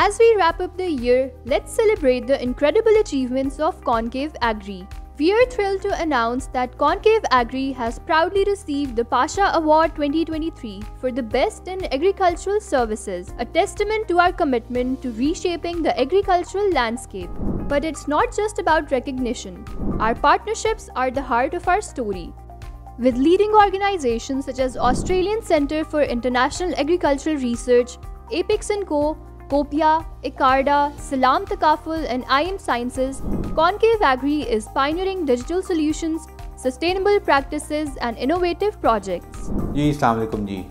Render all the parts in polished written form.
As we wrap up the year, let's celebrate the incredible achievements of Concave AGRI. We are thrilled to announce that Concave AGRI has proudly received the Pasha Award 2023 for the Best in Agricultural Services, a testament to our commitment to reshaping the agricultural landscape. But it's not just about recognition. Our partnerships are the heart of our story. With leading organizations such as Australian Centre for International Agricultural Research, Apex & Co., Copia, Icarda, Salam Takaful and IM Sciences, Concave AGRI is pioneering digital solutions, sustainable practices and innovative projects. Ji, Assalamu alaikum ji.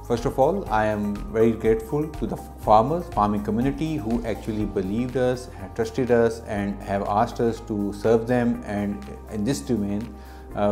First of all, I am very grateful to the farming community who actually believed us, have trusted us and have asked us to serve them, and in this domain,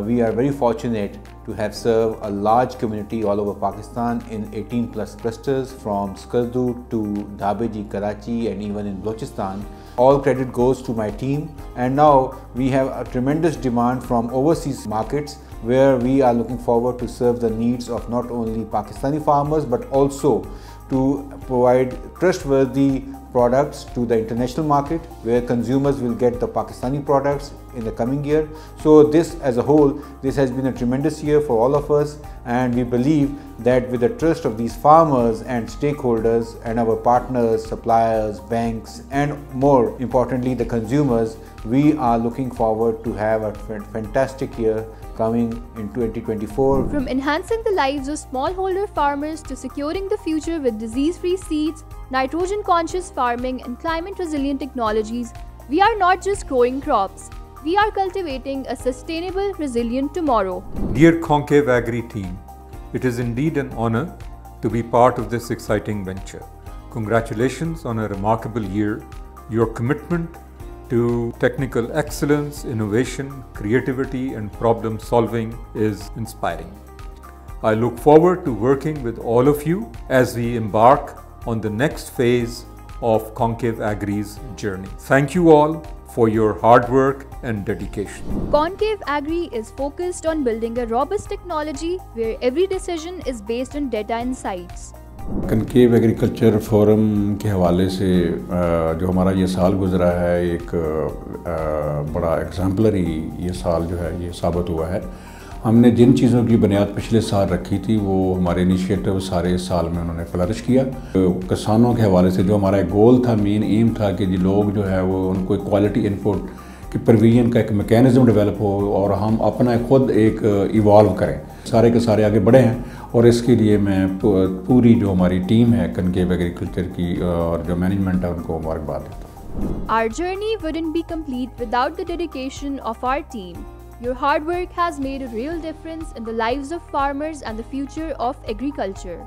we are very fortunate to have served a large community all over Pakistan in 18 plus clusters from Skardu to Dhabeji, Karachi and even in Balochistan. All credit goes to my team, and now we have a tremendous demand from overseas markets where we are looking forward to serve the needs of not only Pakistani farmers but also to provide trustworthy products to the international market where consumers will get the Pakistani products in the coming year. So this as a whole, this has been a tremendous year for all of us, and we believe that with the trust of these farmers and stakeholders and our partners, suppliers, banks and more importantly the consumers, we are looking forward to have a fantastic year coming in 2024. From enhancing the lives of smallholder farmers to securing the future with disease-free seeds, nitrogen-conscious farming and climate-resilient technologies, we are not just growing crops, we are cultivating a sustainable, resilient tomorrow. Dear Concave AGRI team, it is indeed an honor to be part of this exciting venture. Congratulations on a remarkable year. Your commitment to technical excellence, innovation, creativity and problem solving is inspiring. I look forward to working with all of you as we embark on the next phase of Concave AGRI's journey. Thank you all for your hard work and dedication. Concave AGRI is focused on building a robust technology where every decision is based on data insights. Concave agriculture forum के हवाले से जो हमारा ये साल गुज़रा है, एक बड़ा एग्जाम्पलरी ये साल जो है ये साबित हुआ है। हमने जिन चीज़ों की बुनियाद पिछले साल रखी थी वो हमारे इनिशिएटिव सारे इस साल में उन्होंने फ्लरिश किया। किसानों के हवाले से जो हमारा गोल था, मेन एम था कि जी लोग जो है वो उनको क्वालिटी इनपुट कि प्रोविजन का एक मैकेनिज्म डेवलप हो और हम अपना खुद एक इवॉल्व करें। सारे के सारे आगे बढ़े हैं और इसके लिए मैं पूरी जो हमारी टीम है कनकेव एग्रीकल्चर की और जो मैनेजमेंट है उनको मुबारकबाद देता हूँ। Our journey wouldn't be complete without the dedication of our team. Your hard work has made a real difference in the lives of farmers and the future of agriculture.